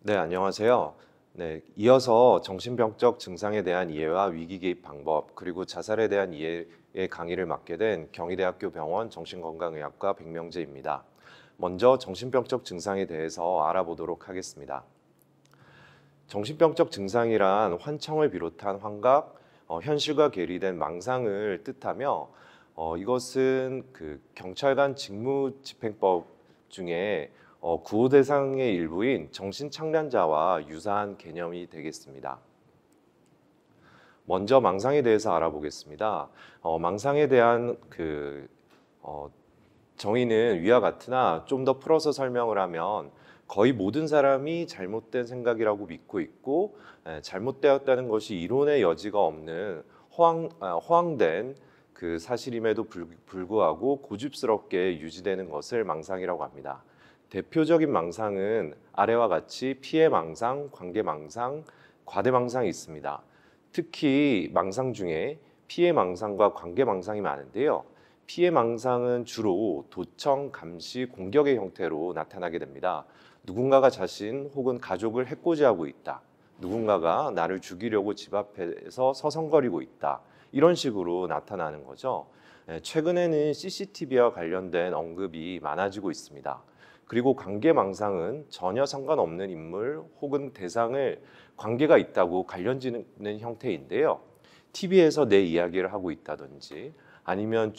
네, 안녕하세요. 네, 이어서 정신병적 증상에 대한 이해와 위기 개입 방법, 그리고 자살에 대한 이해의 강의를 맡게 된 경희대학교 병원 정신건강의학과 백명재입니다. 먼저 정신병적 증상에 대해서 알아보도록 하겠습니다. 정신병적 증상이란 환청을 비롯한 환각, 현실과 괴리된 망상을 뜻하며 이것은 그 경찰관 직무집행법 중에 구호 대상의 일부인 정신착란자와 유사한 개념이 되겠습니다. 먼저 망상에 대해서 알아보겠습니다. 망상에 대한 정의는 위와 같으나 좀 더 풀어서 설명을 하면 거의 모든 사람이 잘못된 생각이라고 믿고 있고 잘못되었다는 것이 이론의 여지가 없는 허황된 그 사실임에도 불구하고 고집스럽게 유지되는 것을 망상이라고 합니다. 대표적인 망상은 아래와 같이 피해 망상, 관계 망상, 과대 망상이 있습니다. 특히 망상 중에 피해 망상과 관계 망상이 많은데요. 피해 망상은 주로 도청, 감시, 공격의 형태로 나타나게 됩니다. 누군가가 자신 혹은 가족을 해코지하고 있다. 누군가가 나를 죽이려고 집 앞에서 서성거리고 있다. 이런 식으로 나타나는 거죠. 최근에는 CCTV와 관련된 언급이 많아지고 있습니다. 그리고 관계망상은 전혀 상관없는 인물 혹은 대상을 관계가 있다고 관련지는 형태인데요. TV에서 내 이야기를 하고 있다든지 아니면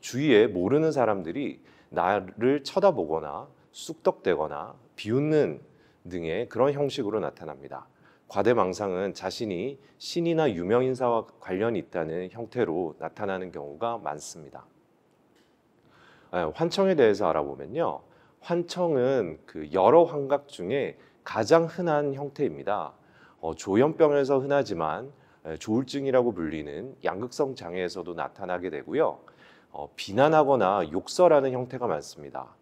주위에 모르는 사람들이 나를 쳐다보거나 쑥덕대거나 비웃는 등의 그런 형식으로 나타납니다. 과대망상은 자신이 신이나 유명인사와 관련이 있다는 형태로 나타나는 경우가 많습니다. 환청에 대해서 알아보면요. 환청은 그 여러 환각 중에 가장 흔한 형태입니다. 조현병에서 흔하지만 조울증이라고 불리는 양극성 장애에서도 나타나게 되고요. 비난하거나 욕설하는 형태가 많습니다.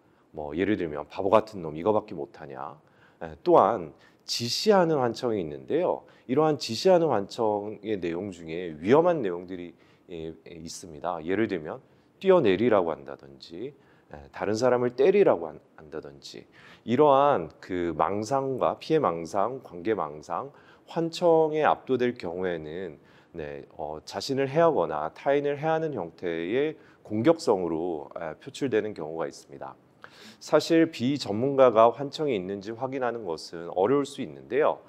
예를 들면 바보 같은 놈 이거밖에 못하냐. 또한 지시하는 환청이 있는데요. 이러한 지시하는 환청의 내용 중에 위험한 내용들이 있습니다. 예를 들면 뛰어내리라고 한다든지 다른 사람을 때리라고 한다든지 이러한 그 망상과 피해 망상, 관계 망상, 환청에 압도될 경우에는 자신을 해하거나 타인을 해하는 형태의 공격성으로 표출되는 경우가 있습니다. 사실 비전문가가 환청이 있는지 확인하는 것은 어려울 수 있는데요.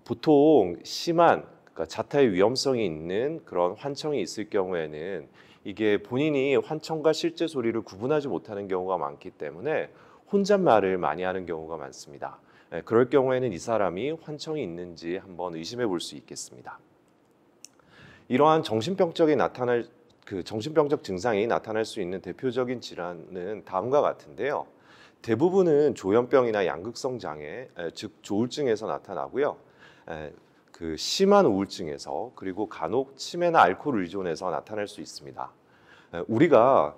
보통 심한 그러니까 자타의 위험성이 있는 그런 환청이 있을 경우에는 이게 본인이 환청과 실제 소리를 구분하지 못하는 경우가 많기 때문에 혼잣말을 많이 하는 경우가 많습니다. 그럴 경우에는 이 사람이 환청이 있는지 한번 의심해 볼 수 있겠습니다. 이러한 정신병적 증상이 나타날 수 있는 대표적인 질환은 다음과 같은데요. 대부분은 조현병이나 양극성 장애, 즉 조울증에서 나타나고요. 그 심한 우울증에서 그리고 간혹 치매나 알코올 의존에서 나타날 수 있습니다. 우리가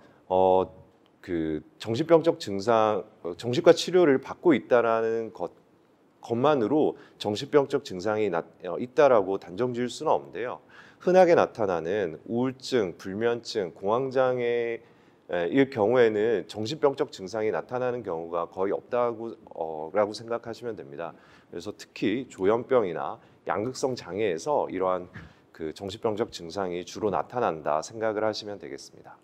그 정신병적 증상, 정신과 치료를 받고 있다라는 것만으로 정신병적 증상이 있다라고 단정지을 수는 없는데요. 흔하게 나타나는 우울증, 불면증, 공황장애의 경우에는 정신병적 증상이 나타나는 경우가 거의 없다고 생각하시면 됩니다. 그래서 특히 조현병이나 양극성 장애에서 이러한 그 정신병적 증상이 주로 나타난다 생각을 하시면 되겠습니다.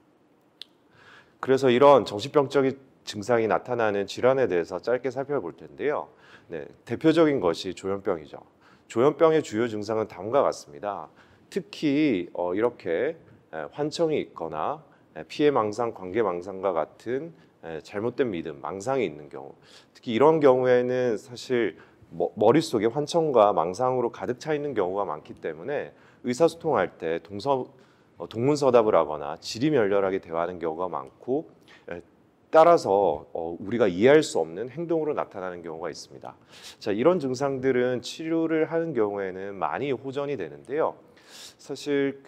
그래서 이런 정신병적인 증상이 나타나는 질환에 대해서 짧게 살펴볼 텐데요. 대표적인 것이 조현병이죠. 조현병의 주요 증상은 다음과 같습니다. 특히 이렇게 환청이 있거나 피해 망상, 관계 망상과 같은 잘못된 믿음, 망상이 있는 경우, 특히 이런 경우에는 사실 머릿속에 환청과 망상으로 가득 차 있는 경우가 많기 때문에 의사소통할 때 동문서답을 하거나 지리멸렬하게 대화하는 경우가 많고 따라서 우리가 이해할 수 없는 행동으로 나타나는 경우가 있습니다. 자, 이런 증상들은 치료를 하는 경우에는 많이 호전이 되는데요. 사실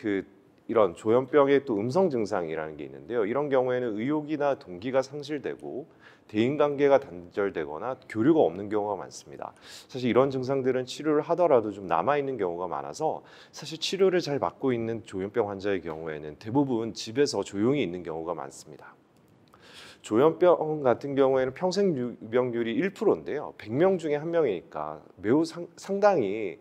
이런 조현병의 또 음성 증상이라는 게 있는데요. 이런 경우에는 의욕이나 동기가 상실되고 대인관계가 단절되거나 교류가 없는 경우가 많습니다. 사실 이런 증상들은 치료를 하더라도 좀 남아있는 경우가 많아서 사실 치료를 잘 받고 있는 조현병 환자의 경우에는 대부분 집에서 조용히 있는 경우가 많습니다. 조현병 같은 경우에는 평생 유병률이 1%인데요. 100명 중에 1명이니까 매우 상당히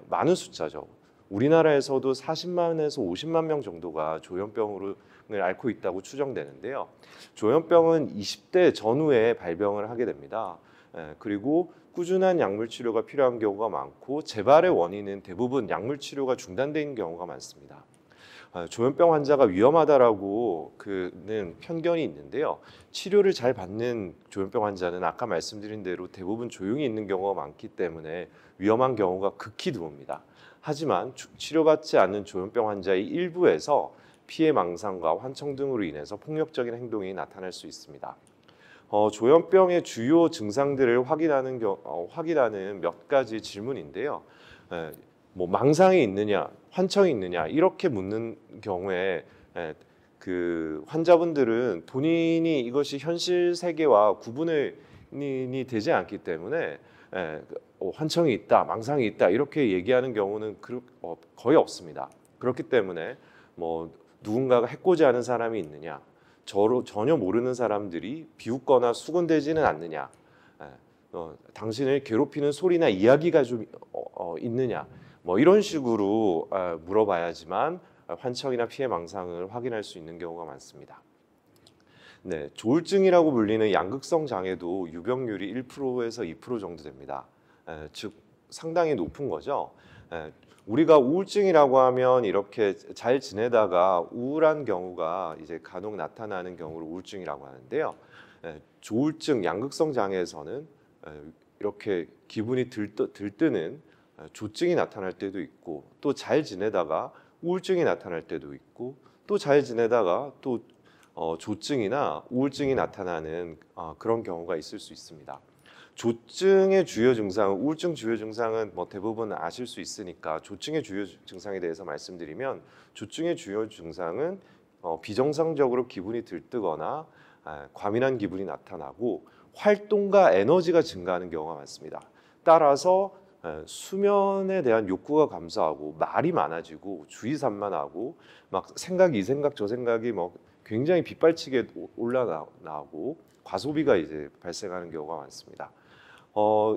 많은 숫자죠. 우리나라에서도 40만에서 50만 명 정도가 조현병을 앓고 있다고 추정되는데요. 조현병은 20대 전후에 발병을 하게 됩니다. 그리고 꾸준한 약물 치료가 필요한 경우가 많고 재발의 원인은 대부분 약물 치료가 중단된 경우가 많습니다. 조현병 환자가 위험하다라고 그는 편견이 있는데요. 치료를 잘 받는 조현병 환자는 아까 말씀드린 대로 대부분 조용히 있는 경우가 많기 때문에 위험한 경우가 극히 드뭅니다. 하지만 치료받지 않는 조현병 환자의 일부에서 피해 망상과 환청 등으로 인해서 폭력적인 행동이 나타날 수 있습니다. 조현병의 주요 증상들을 확인하는 몇 가지 질문인데요. 뭐 망상이 있느냐, 환청이 있느냐 이렇게 묻는 경우에 그 환자분들은 본인이 이것이 현실 세계와 구분이 되지 않기 때문에 환청이 있다, 망상이 있다 이렇게 얘기하는 경우는 거의 없습니다. 그렇기 때문에 뭐 누군가가 해코지 하는 사람이 있느냐, 전혀 모르는 사람들이 비웃거나 수군대지는 않느냐, 당신을 괴롭히는 소리나 이야기가 좀 있느냐, 뭐 이런 식으로 물어봐야지만 환청이나 피해 망상을 확인할 수 있는 경우가 많습니다. 네, 조울증이라고 불리는 양극성 장애도 유병률이 1%에서 2% 정도 됩니다. 즉 상당히 높은 거죠. 우리가 우울증이라고 하면 이렇게 잘 지내다가 우울한 경우가 이제 간혹 나타나는 경우를 우울증이라고 하는데요. 조울증, 양극성 장애에서는 이렇게 기분이 들뜨는 조증이 나타날 때도 있고, 또 잘 지내다가 우울증이 나타날 때도 있고, 또 잘 지내다가 또 조증이나 우울증이 나타나는 그런 경우가 있을 수 있습니다. 조증의 주요 증상은, 우울증 주요 증상은 뭐 대부분 아실 수 있으니까 조증의 주요 증상에 대해서 말씀드리면, 조증의 주요 증상은 비정상적으로 기분이 들뜨거나 과민한 기분이 나타나고 활동과 에너지가 증가하는 경우가 많습니다. 따라서 수면에 대한 욕구가 감소하고 말이 많아지고 주의 산만하고 막 생각이 이 생각 저 생각이 뭐 굉장히 빗발치게 올라나고 과소비가 이제 발생하는 경우가 많습니다.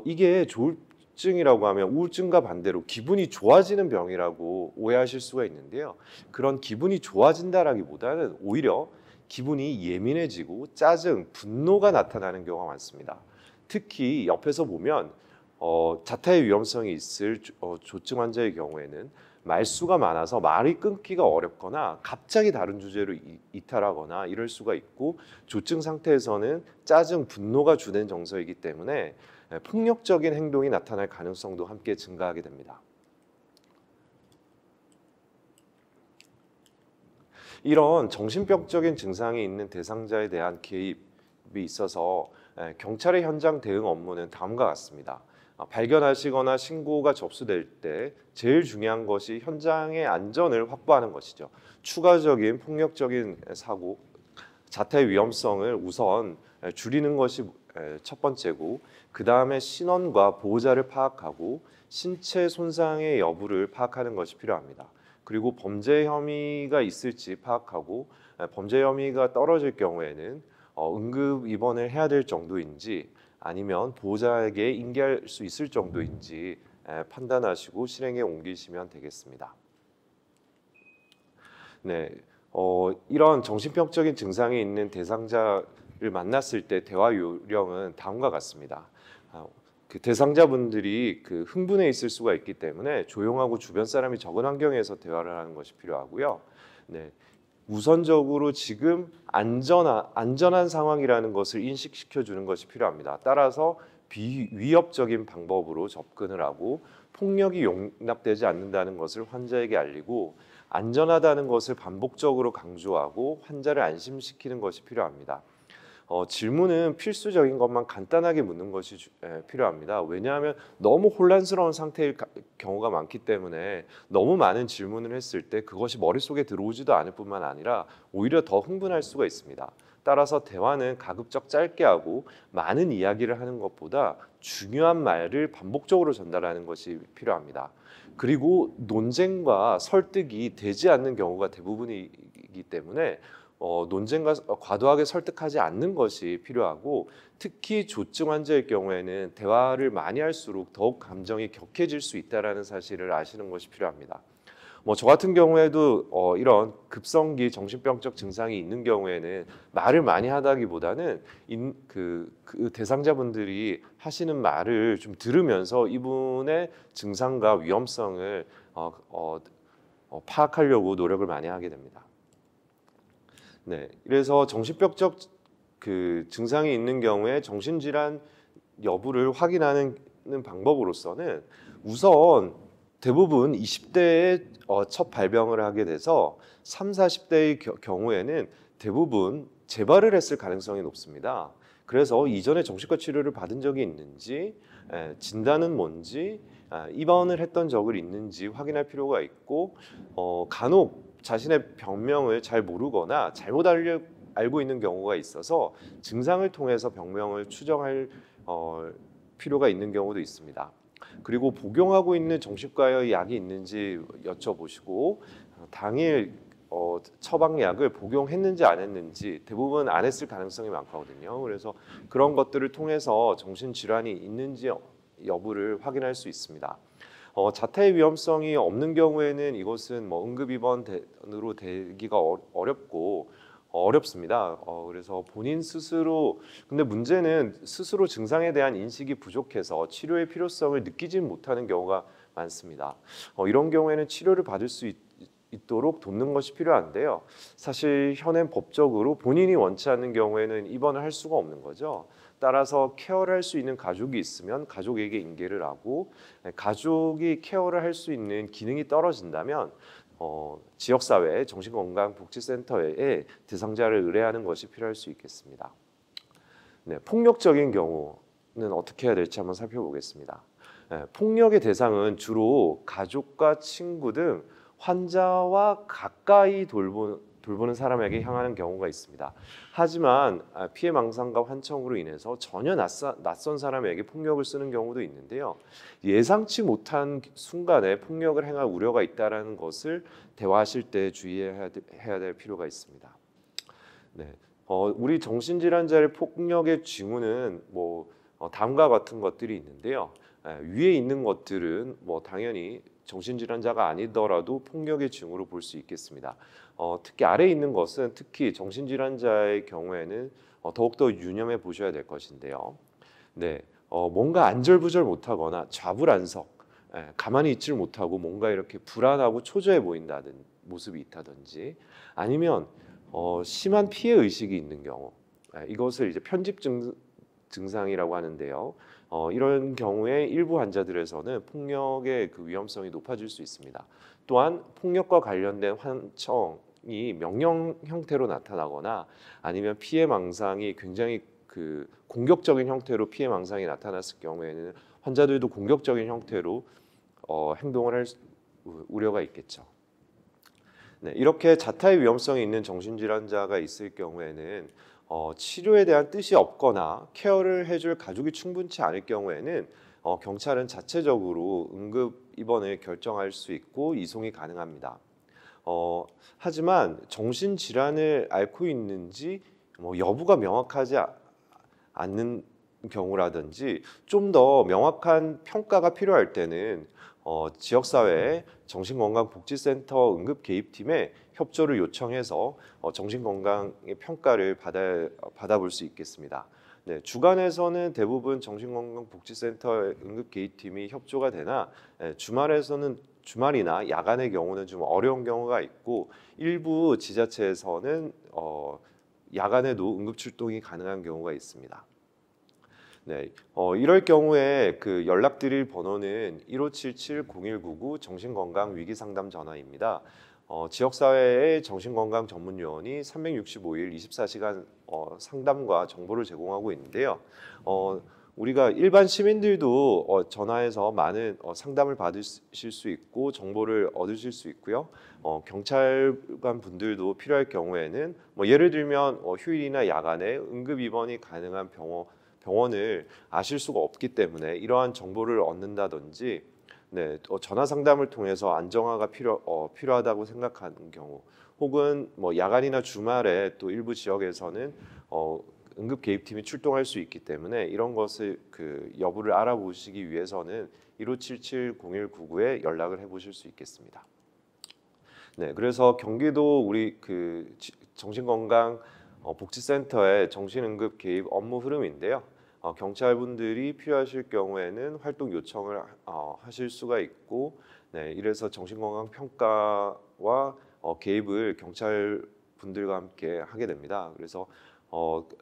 이게 조울증이라고 하면 우울증과 반대로 기분이 좋아지는 병이라고 오해하실 수가 있는데요. 그런 기분이 좋아진다라기보다는 오히려 기분이 예민해지고 짜증, 분노가 나타나는 경우가 많습니다. 특히 옆에서 보면 자타의 위험성이 있을 조증 환자의 경우에는 말수가 많아서 말이 끊기가 어렵거나 갑자기 다른 주제로 이탈하거나 이럴 수가 있고, 조증 상태에서는 짜증, 분노가 주된 정서이기 때문에 폭력적인 행동이 나타날 가능성도 함께 증가하게 됩니다. 이런 정신병적인 증상이 있는 대상자에 대한 개입이 있어서 경찰의 현장 대응 업무는 다음과 같습니다. 발견하시거나 신고가 접수될 때 제일 중요한 것이 현장의 안전을 확보하는 것이죠. 추가적인 폭력적인 사고, 자타의 위험성을 우선 줄이는 것이 첫 번째고, 그 다음에 신원과 보호자를 파악하고 신체 손상의 여부를 파악하는 것이 필요합니다. 그리고 범죄 혐의가 있을지 파악하고, 범죄 혐의가 떨어질 경우에는 응급 입원을 해야 될 정도인지 아니면 보호자에게 인계할 수 있을 정도인지 판단하시고 실행에 옮기시면 되겠습니다. 네, 이런 정신병적인 증상이 있는 대상자를 만났을 때 대화 요령은 다음과 같습니다. 그 대상자분들이 흥분해 있을 수가 있기 때문에 조용하고 주변 사람이 적은 환경에서 대화를 하는 것이 필요하고요. 네, 우선적으로 지금 안전한 상황이라는 것을 인식시켜 주는 것이 필요합니다. 따라서 비위협적인 방법으로 접근을 하고 폭력이 용납되지 않는다는 것을 환자에게 알리고 안전하다는 것을 반복적으로 강조하고 환자를 안심시키는 것이 필요합니다. 질문은 필수적인 것만 간단하게 묻는 것이 필요합니다. 왜냐하면 너무 혼란스러운 상태일 경우가 많기 때문에 너무 많은 질문을 했을 때 그것이 머릿속에 들어오지도 않을 뿐만 아니라 오히려 더 흥분할 수가 있습니다. 따라서 대화는 가급적 짧게 하고 많은 이야기를 하는 것보다 중요한 말을 반복적으로 전달하는 것이 필요합니다. 그리고 논쟁과 설득이 되지 않는 경우가 대부분이기 때문에 논쟁과 과도하게 설득하지 않는 것이 필요하고, 특히 조증 환자일 경우에는 대화를 많이 할수록 더욱 감정이 격해질 수 있다는 사실을 아시는 것이 필요합니다. 저 같은 경우에도 이런 급성기 정신병적 증상이 있는 경우에는 말을 많이 하다기보다는 그 대상자분들이 하시는 말을 좀 들으면서 이분의 증상과 위험성을 파악하려고 노력을 많이 하게 됩니다. 네, 그래서 정신병적 그 증상이 있는 경우에 정신질환 여부를 확인하는 방법으로서는 우선 대부분 20대에 첫 발병을 하게 돼서 3, 40대의 경우에는 대부분 재발을 했을 가능성이 높습니다. 그래서 이전에 정신과 치료를 받은 적이 있는지, 진단은 뭔지, 입원을 했던 적을 있는지 확인할 필요가 있고, 간혹 자신의 병명을 잘 모르거나 잘못 알고 있는 경우가 있어서 증상을 통해서 병명을 추정할 필요가 있는 경우도 있습니다. 그리고 복용하고 있는 정신과의 약이 있는지 여쭤보시고, 당일 처방약을 복용했는지 안 했는지 대부분 안 했을 가능성이 많거든요. 그래서 그런 것들을 통해서 정신질환이 있는지 여부를 확인할 수 있습니다. 자타의 위험성이 없는 경우에는 이것은 응급입원으로 되기가 어렵습니다. 그래서 본인 스스로, 근데 문제는 스스로 증상에 대한 인식이 부족해서 치료의 필요성을 느끼지 못하는 경우가 많습니다. 이런 경우에는 치료를 받을 수 있도록 돕는 것이 필요한데요. 사실 현행 법적으로 본인이 원치 않는 경우에는 입원을 할 수가 없는 거죠. 따라서 케어를 할 수 있는 가족이 있으면 가족에게 인계를 하고, 가족이 케어를 할 수 있는 기능이 떨어진다면 지역사회 정신건강복지센터에 대상자를 의뢰하는 것이 필요할 수 있겠습니다. 네, 폭력적인 경우는 어떻게 해야 될지 한번 살펴보겠습니다. 폭력의 대상은 주로 가족과 친구 등 환자와 가까이 돌보는 사람에게 향하는 경우가 있습니다. 하지만 피해망상과 환청으로 인해서 전혀 낯선 사람에게 폭력을 쓰는 경우도 있는데요. 예상치 못한 순간에 폭력을 행할 우려가 있다는 것을 대화하실 때 주의해야 될 필요가 있습니다. 네, 우리 정신질환자의 폭력의 징후는 다음과 같은 것들이 있는데요. 위에 있는 것들은 당연히 정신질환자가 아니더라도 폭력의 징후로 볼 수 있겠습니다. 특히 아래에 있는 것은 특히 정신질환자의 경우에는 더욱더 유념해 보셔야 될 것인데요. 네, 뭔가 안절부절 못하거나 좌불안석, 가만히 있질 못하고 뭔가 이렇게 불안하고 초조해 보인다는 모습이 있다든지, 아니면 심한 피해 의식이 있는 경우, 이것을 이제 편집 증상이라고 하는데요. 이런 경우에 일부 환자들에서는 폭력의 그 위험성이 높아질 수 있습니다. 또한 폭력과 관련된 환청이 명령 형태로 나타나거나, 아니면 피해망상이 굉장히 그 공격적인 형태로 피해망상이 나타났을 경우에는 환자들도 공격적인 형태로 행동을 할 우려가 있겠죠. 네, 이렇게 자타의 위험성이 있는 정신질환자가 있을 경우에는 치료에 대한 뜻이 없거나 케어를 해줄 가족이 충분치 않을 경우에는 경찰은 자체적으로 응급 입원을 결정할 수 있고 이송이 가능합니다. 하지만 정신질환을 앓고 있는지 여부가 명확하지 않는 경우라든지 좀 더 명확한 평가가 필요할 때는 지역사회 정신건강복지센터 응급개입팀에 협조를 요청해서 정신건강의 평가를 받아볼 수 있겠습니다. 네, 주간에서는 대부분 정신건강복지센터 응급개입팀이 협조가 되나, 주말이나 야간의 경우는 좀 어려운 경우가 있고, 일부 지자체에서는 야간에도 응급출동이 가능한 경우가 있습니다. 네, 이럴 경우에 그 연락드릴 번호는 1577-0199 정신건강위기상담 전화입니다. 지역사회의 정신건강 전문요원이 365일 24시간 상담과 정보를 제공하고 있는데요. 우리가 일반 시민들도 전화해서 많은 상담을 받으실 수 있고 정보를 얻으실 수 있고요. 경찰관 분들도 필요할 경우에는 예를 들면 휴일이나 야간에 응급 입원이 가능한 병원을 아실 수가 없기 때문에 이러한 정보를 얻는다든지, 네, 전화 상담을 통해서 안정화가 필요하다고 생각하는 경우, 혹은 뭐 야간이나 주말에 또 일부 지역에서는 응급 개입팀이 출동할 수 있기 때문에 이런 것을 그 여부를 알아보시기 위해서는 1577-0199에 연락을 해보실 수 있겠습니다. 네, 그래서 경기도 우리 그 정신건강 복지센터의 정신응급 개입 업무 흐름인데요. 경찰분들이 필요하실 경우에는 활동 요청을 하실 수가 있고, 네, 이래서 정신건강 평가와 개입을 경찰분들과 함께 하게 됩니다. 그래서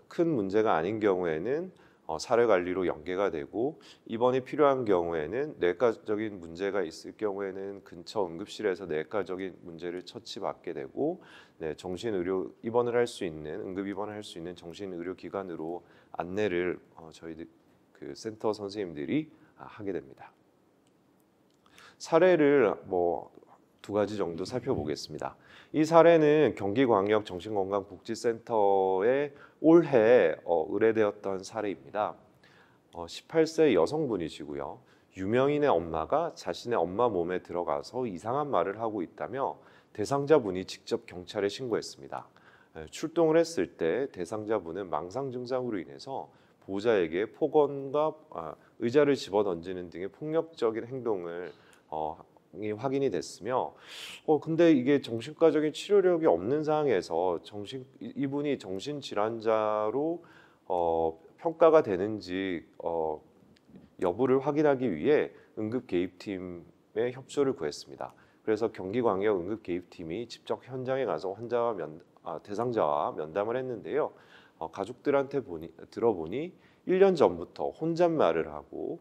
큰 문제가 아닌 경우에는 사례 관리로 연계가 되고, 입원이 필요한 경우에는 뇌과적인 문제가 있을 경우에는 근처 응급실에서 뇌과적인 문제를 처치받게 되고, 네, 정신의료 입원을 할 수 있는 응급 입원을 할 수 있는 정신의료 기관으로 안내를 저희들 그 센터 선생님들이 하게 됩니다. 사례를 뭐 2가지 정도 살펴보겠습니다. 이 사례는 경기광역정신건강복지센터에 올해 의뢰되었던 사례입니다. 18세 여성분이시고요. 유명인의 엄마가 자신의 엄마 몸에 들어가서 이상한 말을 하고 있다며 대상자분이 직접 경찰에 신고했습니다. 출동을 했을 때 대상자분은 망상 증상으로 인해서 보호자에게 폭언과 의자를 집어던지는 등의 폭력적인 행동을 확인이 됐으며, 근데 이게 정신과적인 치료력이 없는 상황에서 이분이 정신질환자로 평가가 되는지 여부를 확인하기 위해 응급개입팀의 협조를 구했습니다. 그래서 경기광역 응급개입팀이 직접 현장에 가서 대상자와 면담을 했는데요. 가족들한테 들어보니 1년 전부터 혼잣말을 하고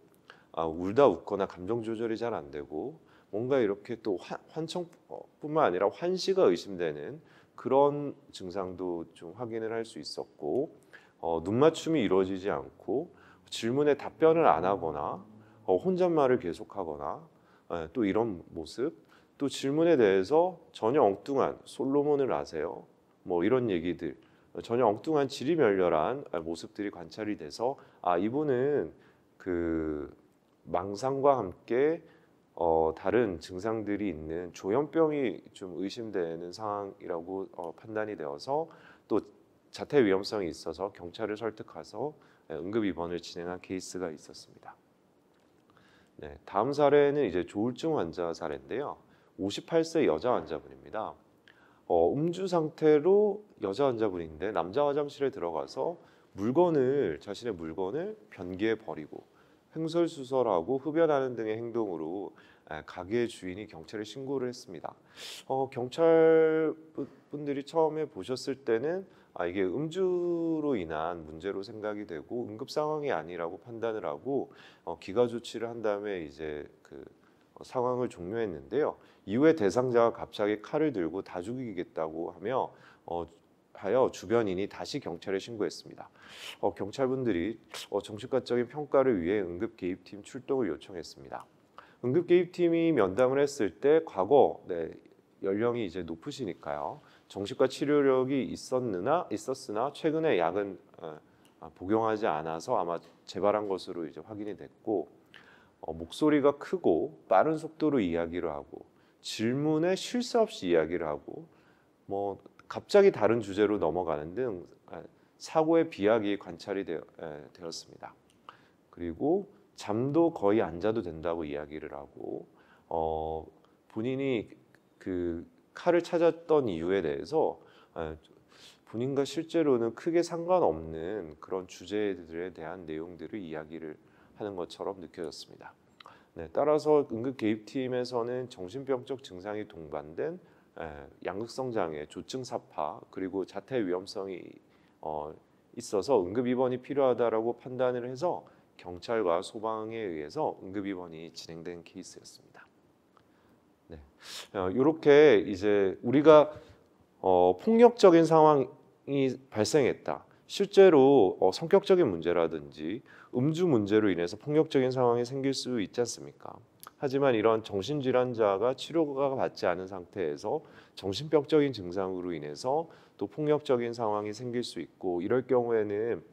울다 웃거나 감정 조절이 잘 안 되고 뭔가 이렇게 또 환청뿐만 아니라 환시가 의심되는 그런 증상도 좀 확인을 할 수 있었고, 눈맞춤이 이루어지지 않고 질문에 답변을 안 하거나 혼잣말을 계속하거나 또 이런 모습, 또 질문에 대해서 전혀 엉뚱한 솔로몬을 아세요? 뭐 이런 얘기들, 전혀 엉뚱한 지리멸렬한 모습들이 관찰이 돼서 이분은 그 망상과 함께 다른 증상들이 있는 조현병이 좀 의심되는 상황이라고 판단이 되어서 또 자퇴 위험성이 있어서 경찰을 설득해서 응급 입원을 진행한 케이스가 있었습니다. 네, 다음 사례는 이제 조울증 환자 사례인데요. 58세 여자 환자분입니다. 음주 상태로 여자 환자분인데 남자 화장실에 들어가서 자신의 물건을 변기에 버리고 횡설수설하고 흡연하는 등의 행동으로 가게 주인이 경찰에 신고를 했습니다. 경찰 분들이 처음에 보셨을 때는 이게 음주로 인한 문제로 생각이 되고 응급 상황이 아니라고 판단을 하고 기가 조치를 한 다음에 이제 그 상황을 종료했는데요. 이후에 대상자가 갑자기 칼을 들고 다 죽이겠다고 하여 주변인이 다시 경찰에 신고했습니다. 경찰분들이 정신과적인 평가를 위해 응급개입팀 출동을 요청했습니다. 응급개입팀이 면담을 했을 때 과거 연령이 이제 높으시니까요. 정신과 치료력이 있었으나 최근에 약은 복용하지 않아서 아마 재발한 것으로 이제 확인이 됐고, 목소리가 크고 빠른 속도로 이야기를 하고 질문에 쉴 새 없이 이야기를 하고 뭐 갑자기 다른 주제로 넘어가는 등 사고의 비약이 관찰이 되었습니다. 그리고 잠도 거의 안 자도 된다고 이야기를 하고 본인이 그 칼을 찾았던 이유에 대해서 본인과 실제로는 크게 상관없는 그런 주제들에 대한 내용들을 이야기를 하는 것처럼 느껴졌습니다. 네, 따라서 응급개입팀에서는 정신병적 증상이 동반된 양극성 장애, 조증 사파, 그리고 자퇴 위험성이 있어서 응급 입원이 필요하다라고 판단을 해서 경찰과 소방에 의해서 응급 입원이 진행된 케이스였습니다. 네, 이렇게 이제 우리가 폭력적인 상황이 발생했다. 실제로 성격적인 문제라든지 음주 문제로 인해서 폭력적인 상황이 생길 수 있지 않습니까? 하지만 이런 정신질환자가 치료가 받지 않은 상태에서 정신병적인 증상으로 인해서 또 폭력적인 상황이 생길 수 있고, 이럴 경우에는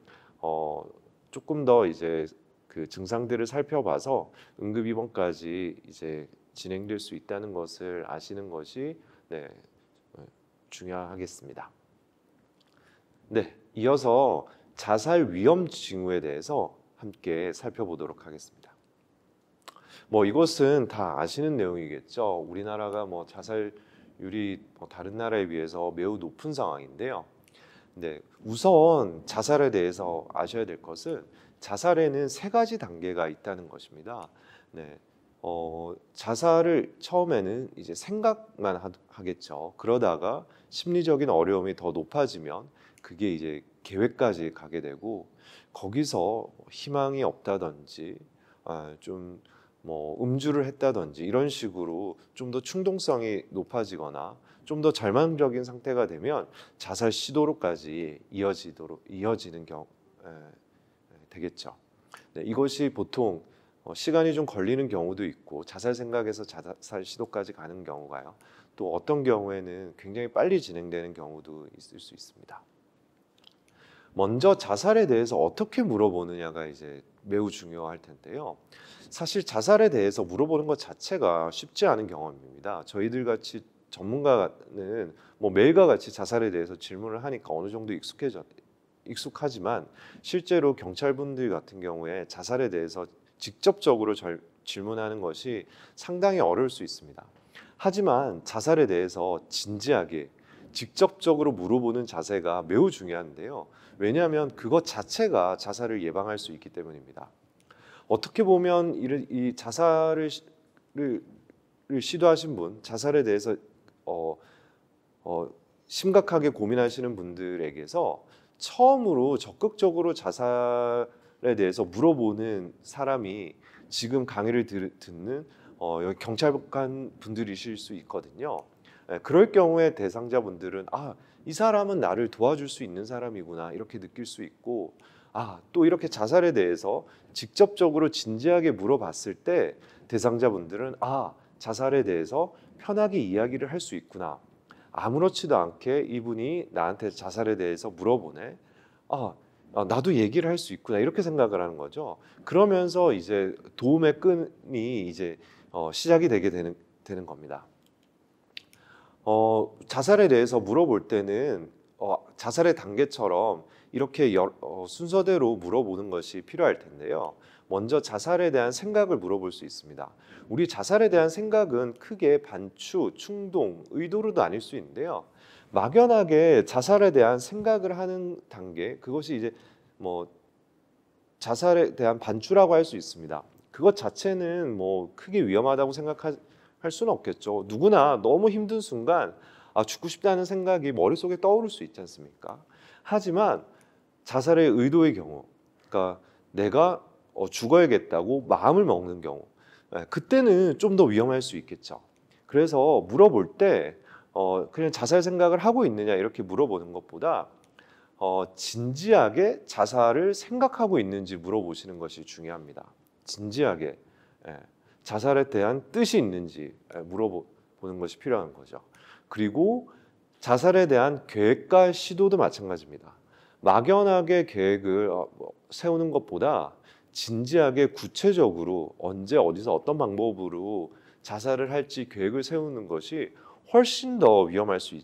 조금 더 이제 그 증상들을 살펴봐서 응급 입원까지 이제 진행될 수 있다는 것을 아시는 것이 중요하겠습니다. 네, 이어서 자살 위험 징후에 대해서 함께 살펴보도록 하겠습니다. 이것은 다 아시는 내용이겠죠. 우리나라가 자살률이 다른 나라에 비해서 매우 높은 상황인데요. 네, 우선 자살에 대해서 아셔야 될 것은 자살에는 3가지 단계가 있다는 것입니다. 네, 자살을 처음에는 이제 생각만 하겠죠. 그러다가 심리적인 어려움이 더 높아지면 그게 이제 계획까지 가게 되고, 거기서 희망이 없다든지 좀 음주를 했다든지 이런 식으로 좀 더 충동성이 높아지거나 좀 더 절망적인 상태가 되면 자살 시도로까지 이어지는 경우 되겠죠. 네, 이것이 보통 시간이 좀 걸리는 경우도 있고, 자살 생각에서 자살 시도까지 가는 경우가요. 또 어떤 경우에는 굉장히 빨리 진행되는 경우도 있을 수 있습니다. 먼저 자살에 대해서 어떻게 물어보느냐가 이제 매우 중요할 텐데요. 사실 자살에 대해서 물어보는 것 자체가 쉽지 않은 경험입니다. 저희들 같이 전문가는 매일과 같이 자살에 대해서 질문을 하니까 어느 정도 익숙하지만, 실제로 경찰분들 같은 경우에 자살에 대해서 직접적으로 질문하는 것이 상당히 어려울 수 있습니다. 하지만 자살에 대해서 진지하게 직접적으로 물어보는 자세가 매우 중요한데요. 왜냐하면 그것 자체가 자살을 예방할 수 있기 때문입니다. 어떻게 보면 이 자살을 시도하신 분, 자살에 대해서 심각하게 고민하시는 분들에게서 처음으로 적극적으로 자살에 대해서 물어보는 사람이 지금 강의를 듣는 여기 경찰관 분들이실 수 있거든요. 그럴 경우에 대상자분들은 이 사람은 나를 도와줄 수 있는 사람이구나 이렇게 느낄 수 있고, 또 이렇게 자살에 대해서 직접적으로 진지하게 물어봤을 때 대상자분들은 자살에 대해서 편하게 이야기를 할 수 있구나, 아무렇지도 않게 이분이 나한테 자살에 대해서 물어보네, 나도 얘기를 할 수 있구나 이렇게 생각을 하는 거죠. 그러면서 이제 도움의 끈이 이제 시작이 되게 되는 겁니다. 자살에 대해서 물어볼 때는 자살의 단계처럼 이렇게 순서대로 물어보는 것이 필요할 텐데요. 먼저 자살에 대한 생각을 물어볼 수 있습니다. 우리 자살에 대한 생각은 크게 반추, 충동, 의도로 나뉠 수 있는데요. 막연하게 자살에 대한 생각을 하는 단계, 그것이 이제 자살에 대한 반추라고 할 수 있습니다. 그것 자체는 크게 위험하다고 생각할 수는 없겠죠. 누구나 너무 힘든 순간 죽고 싶다는 생각이 머릿속에 떠오를 수 있지 않습니까? 하지만 자살의 의도의 경우, 그러니까 내가 죽어야겠다고 마음을 먹는 경우, 그때는 좀 더 위험할 수 있겠죠. 그래서 물어볼 때 그냥 자살 생각을 하고 있느냐 이렇게 물어보는 것보다 진지하게 자살을 생각하고 있는지 물어보시는 것이 중요합니다. 진지하게 자살에 대한 뜻이 있는지 물어보는 것이 필요한 거죠. 그리고 자살에 대한 계획과 시도도 마찬가지입니다. 막연하게 계획을 세우는 것보다 진지하게 구체적으로 언제 어디서 어떤 방법으로 자살을 할지 계획을 세우는 것이 훨씬 더 위험할 수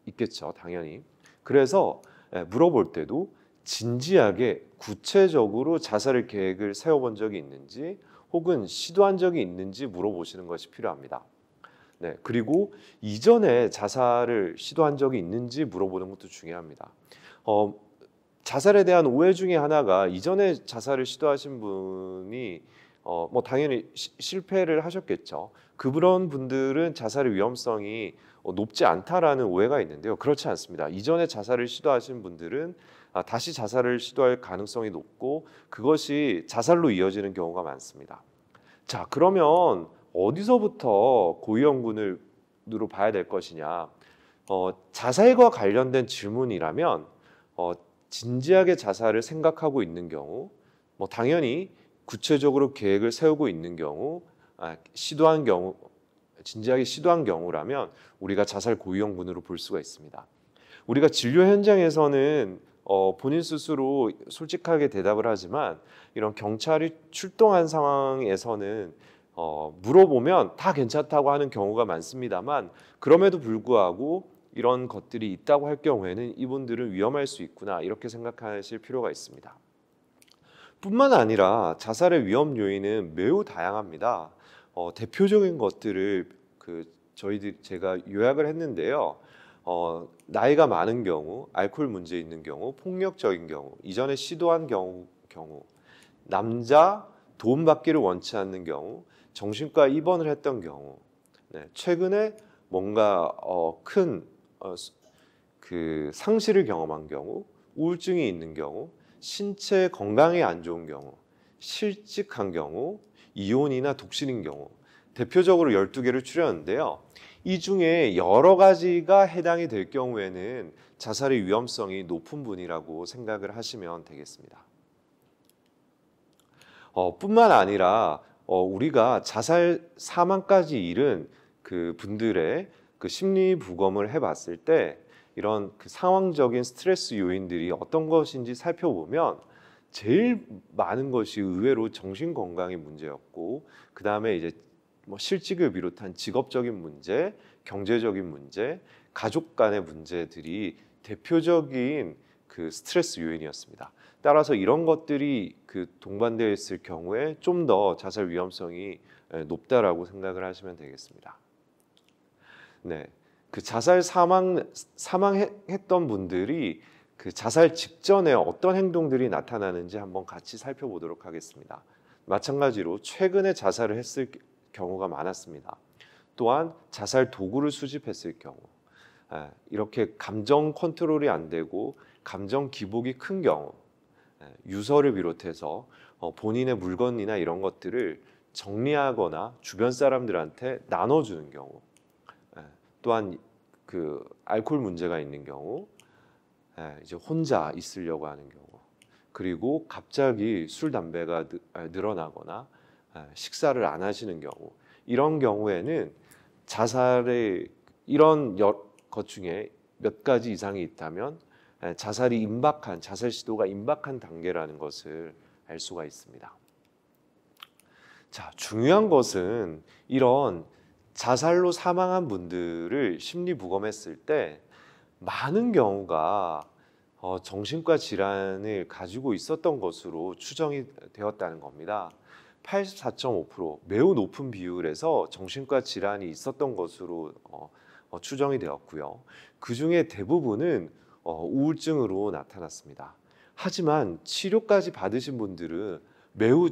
있겠죠, 당연히. 그래서 물어볼 때도 진지하게 구체적으로 자살을 계획을 세워본 적이 있는지 혹은 시도한 적이 있는지 물어보시는 것이 필요합니다. 네, 그리고 이전에 자살을 시도한 적이 있는지 물어보는 것도 중요합니다. 자살에 대한 오해 중에 하나가 이전에 자살을 시도하신 분이 당연히 실패를 하셨겠죠. 그런 분들은 자살의 위험성이 높지 않다라는 오해가 있는데요. 그렇지 않습니다. 이전에 자살을 시도하신 분들은 다시 자살을 시도할 가능성이 높고 그것이 자살로 이어지는 경우가 많습니다. 자, 그러면 어디서부터 고위험군으로 봐야 될 것이냐? 자살과 관련된 질문이라면 진지하게 자살을 생각하고 있는 경우, 당연히 구체적으로 계획을 세우고 있는 경우, 시도한 경우, 진지하게 시도한 경우라면 우리가 자살 고위험군으로 볼 수가 있습니다. 우리가 진료 현장에서는 본인 스스로 솔직하게 대답을 하지만 이런 경찰이 출동한 상황에서는 물어보면 다 괜찮다고 하는 경우가 많습니다만, 그럼에도 불구하고 이런 것들이 있다고 할 경우에는 이분들은 위험할 수 있구나 이렇게 생각하실 필요가 있습니다. 뿐만 아니라 자살의 위험 요인은 매우 다양합니다. 대표적인 것들을 제가 요약을 했는데요. 나이가 많은 경우, 알코올 문제 있는 경우, 폭력적인 경우, 이전에 시도한 경우, 남자 도움받기를 원치 않는 경우, 정신과 입원을 했던 경우, 최근에 뭔가 큰 상실을 경험한 경우, 우울증이 있는 경우, 신체 건강이 안 좋은 경우, 실직한 경우, 이혼이나 독신인 경우 대표적으로 12개를 추렸는데요. 이 중에 여러 가지가 해당이 될 경우에는 자살의 위험성이 높은 분이라고 생각을 하시면 되겠습니다. 뿐만 아니라 우리가 자살 사망까지 이른 그 분들의 그 심리 부검을 해봤을 때 이런 그 상황적인 스트레스 요인들이 어떤 것인지 살펴보면 제일 많은 것이 의외로 정신 건강의 문제였고, 그 다음에 이제 뭐 실직을 비롯한 직업적인 문제, 경제적인 문제, 가족 간의 문제들이 대표적인 그 스트레스 요인이었습니다. 따라서 이런 것들이 그 동반되어 있을 경우에 좀 더 자살 위험성이 높다라고 생각을 하시면 되겠습니다. 네, 그 자살 사망했던 분들이 그 자살 직전에 어떤 행동들이 나타나는지 한번 같이 살펴보도록 하겠습니다. 마찬가지로 최근에 자살을 했을 경우가 많았습니다. 또한 자살 도구를 수집했을 경우, 이렇게 감정 컨트롤이 안 되고 감정 기복이 큰 경우, 유서를 비롯해서 본인의 물건이나 이런 것들을 정리하거나 주변 사람들한테 나눠주는 경우, 또한 그 알코올 문제가 있는 경우, 이제 혼자 있으려고 하는 경우, 그리고 갑자기 술 담배가 늘어나거나 식사를 안 하시는 경우, 이런 경우에는 자살의 이런 것 중에 몇 가지 이상이 있다면 자살 시도가 임박한 단계라는 것을 알 수가 있습니다. 자, 중요한 것은 이런 자살로 사망한 분들을 심리 부검했을 때 많은 경우가 정신과 질환을 가지고 있었던 것으로 추정이 되었다는 겁니다. 84.5%, 매우 높은 비율에서 정신과 질환이 있었던 것으로 추정이 되었고요. 그 중에 대부분은 우울증으로 나타났습니다. 하지만 치료까지 받으신 분들은 매우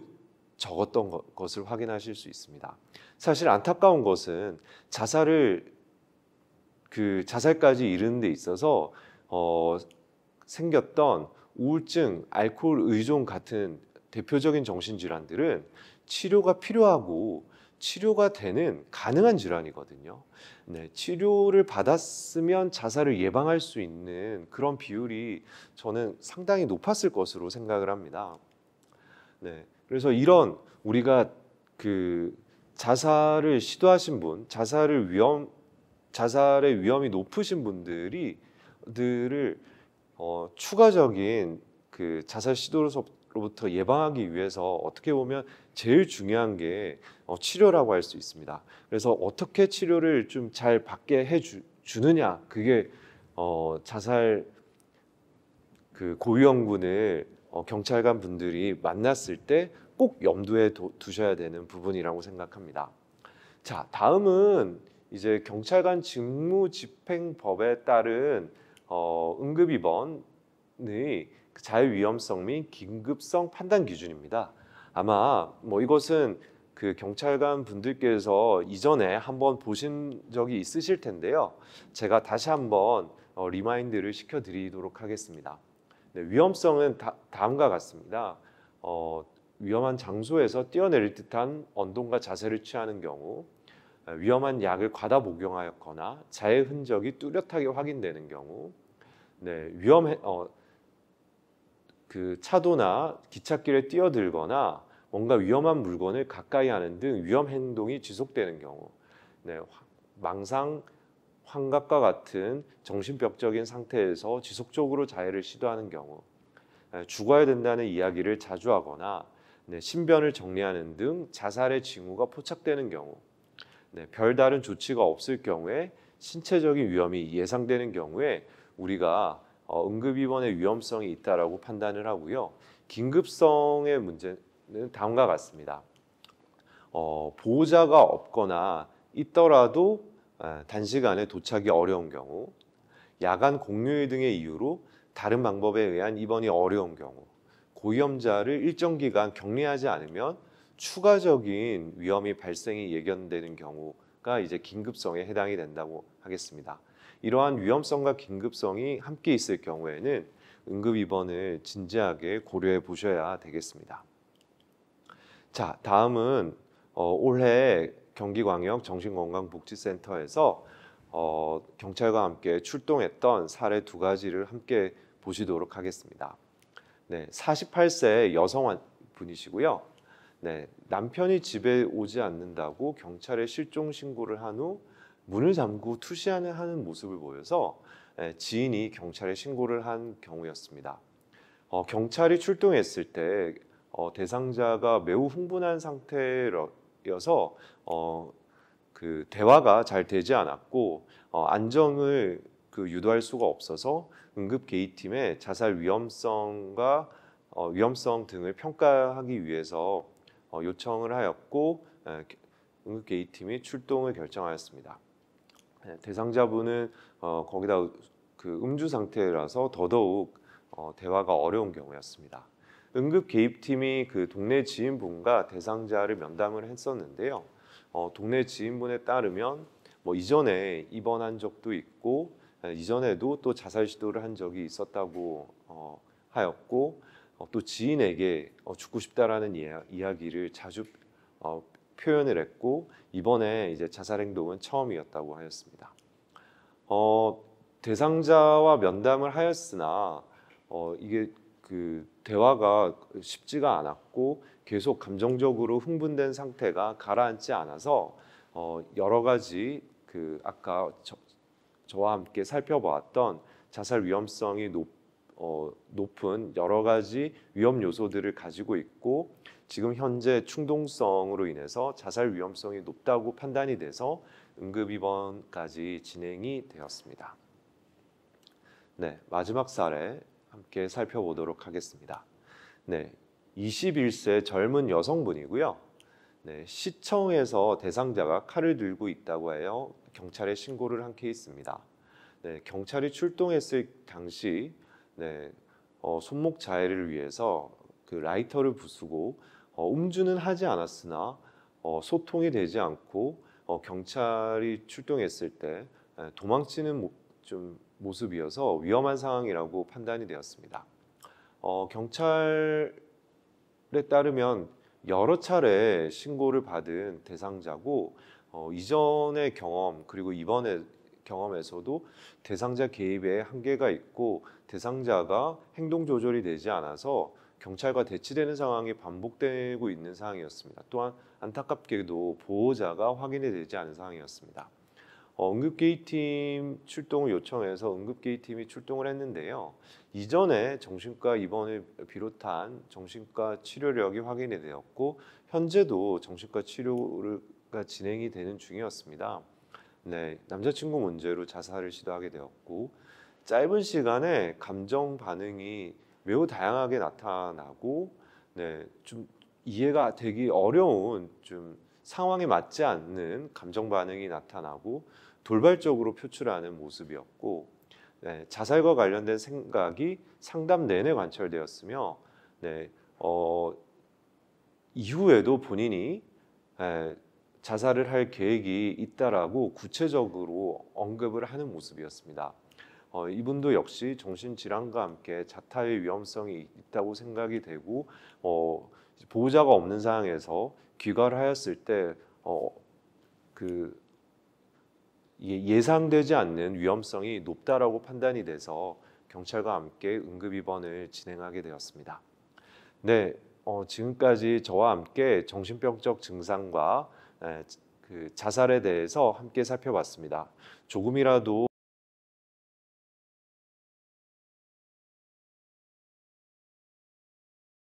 적었던 것을 확인하실 수 있습니다. 사실 안타까운 것은 자살까지 이르는 데 있어서 생겼던 우울증, 알코올 의존 같은 대표적인 정신질환들은 치료가 필요하고 치료가 가능한 질환이거든요. 네, 치료를 받았으면 자살을 예방할 수 있는 그런 비율이 저는 상당히 높았을 것으로 생각을 합니다. 네, 그래서 이런 우리가 그 자살을 시도하신 분, 자살의 위험이 높으신 분들을 추가적인 그 자살 시도로부터 예방하기 위해서 어떻게 보면 제일 중요한 게 치료라고 할 수 있습니다. 그래서 어떻게 치료를 좀 잘 받게 해주느냐, 그게 자살 그 고위험군을 경찰관 분들이 만났을 때 꼭 염두에 두셔야 되는 부분이라고 생각합니다. 자, 다음은 이제 경찰관 직무집행법에 따른 응급입원의 자율위험성 및 긴급성 판단 기준입니다. 아마 이것은 그 경찰관 분들께서 이전에 한번 보신 적이 있으실 텐데요. 제가 다시 한번 리마인드를 시켜드리도록 하겠습니다. 네, 위험성은 다음과 같습니다. 위험한 장소에서 뛰어내릴 듯한 언동과 자세를 취하는 경우, 위험한 약을 과다 복용하였거나 자해 흔적이 뚜렷하게 확인되는 경우, 네, 그 차도나 기찻길에 뛰어들거나 뭔가 위험한 물건을 가까이 하는 등 위험 행동이 지속되는 경우, 네, 망상, 환각과 같은 정신병적인 상태에서 지속적으로 자해를 시도하는 경우, 죽어야 된다는 이야기를 자주 하거나 신변을 정리하는 등 자살의 징후가 포착되는 경우, 별다른 조치가 없을 경우에 신체적인 위험이 예상되는 경우에 우리가 응급입원의 위험성이 있다라고 판단을 하고요. 긴급성의 문제는 다음과 같습니다. 보호자가 없거나 있더라도 단시간에 도착이 어려운 경우, 야간 공휴일 등의 이유로 다른 방법에 의한 입원이 어려운 경우, 고위험자를 일정 기간 격리하지 않으면 추가적인 위험이 발생이 예견되는 경우가 이제 긴급성에 해당이 된다고 하겠습니다. 이러한 위험성과 긴급성이 함께 있을 경우에는 응급 입원을 진지하게 고려해 보셔야 되겠습니다. 자, 다음은 올해 경기광역 정신건강복지센터에서 경찰과 함께 출동했던 사례 2가지를 함께 보시도록 하겠습니다. 네, 48세 여성분이시고요. 네, 남편이 집에 오지 않는다고 경찰에 실종 신고를 한 후 문을 잠그고 투시하는 모습을 보여서 지인이 경찰에 신고를 한 경우였습니다. 경찰이 출동했을 때 대상자가 매우 흥분한 상태여서 그 대화가 잘 되지 않았고 안정을 유도할 수가 없어서 응급 개입팀의 자살 위험성과 위험성 등을 평가하기 위해서 요청을 하였고 응급 개입팀이 출동을 결정하였습니다. 대상자분은 거기다 그 음주 상태라서 더더욱 대화가 어려운 경우였습니다. 응급 개입팀이 그 동네 지인분과 대상자를 면담을 했었는데요. 동네 지인분에 따르면 이전에 입원한 적도 있고 이전에도 또 자살 시도를 한 적이 있었다고 하였고 또 지인에게 죽고 싶다라는 이야기를 자주 표현을 했고 이번에 이제 자살 행동은 처음이었다고 하였습니다. 대상자와 면담을 하였으나 이게 그 대화가 쉽지가 않았고 계속 감정적으로 흥분된 상태가 가라앉지 않아서 여러 가지 그 아까 저와 함께 살펴보았던 자살 위험성이 높은 여러 가지 위험 요소들을 가지고 있고 지금 현재 충동성으로 인해서 자살 위험성이 높다고 판단이 돼서 응급 입원까지 진행이 되었습니다. 네, 마지막 사례 함께 살펴보도록 하겠습니다. 네, 21세 젊은 여성분이고요. 네, 시청에서 대상자가 칼을 들고 있다고 해요. 경찰에 신고를 한 케이스입니다. 네, 경찰이 출동했을 당시 손목 자해를 위해서 그 라이터를 부수고 음주는 하지 않았으나 소통이 되지 않고 경찰이 출동했을 때 도망치는 좀 모습이어서 위험한 상황이라고 판단이 되었습니다. 경찰에 따르면 여러 차례 신고를 받은 대상자고 이전의 경험 그리고 이번의 경험에서도 대상자 개입에 한계가 있고 대상자가 행동 조절이 되지 않아서 경찰과 대치되는 상황이 반복되고 있는 상황이었습니다. 또한 안타깝게도 보호자가 확인이 되지 않은 상황이었습니다. 응급개입팀 출동을 요청해서 응급개입팀이 출동을 했는데요. 이전에 정신과 입원을 비롯한 정신과 치료력이 확인이 되었고 현재도 정신과 치료가 진행이 되는 중이었습니다. 네, 남자친구 문제로 자살을 시도하게 되었고 짧은 시간에 감정 반응이 매우 다양하게 나타나고 좀 이해가 되기 어려운 좀 상황에 맞지 않는 감정 반응이 나타나고 돌발적으로 표출하는 모습이었고 자살과 관련된 생각이 상담 내내 관철되었으며 이후에도 본인이 자살을 할 계획이 있다라고 구체적으로 언급을 하는 모습이었습니다. 이분도 역시 정신질환과 함께 자타의 위험성이 있다고 생각이 되고 보호자가 없는 상황에서 귀가를 하였을 때 예상되지 않는 위험성이 높다라고 판단이 돼서 경찰과 함께 응급 입원을 진행하게 되었습니다. 네, 지금까지 저와 함께 정신병적 증상과 그 자살에 대해서 함께 살펴봤습니다. 조금이라도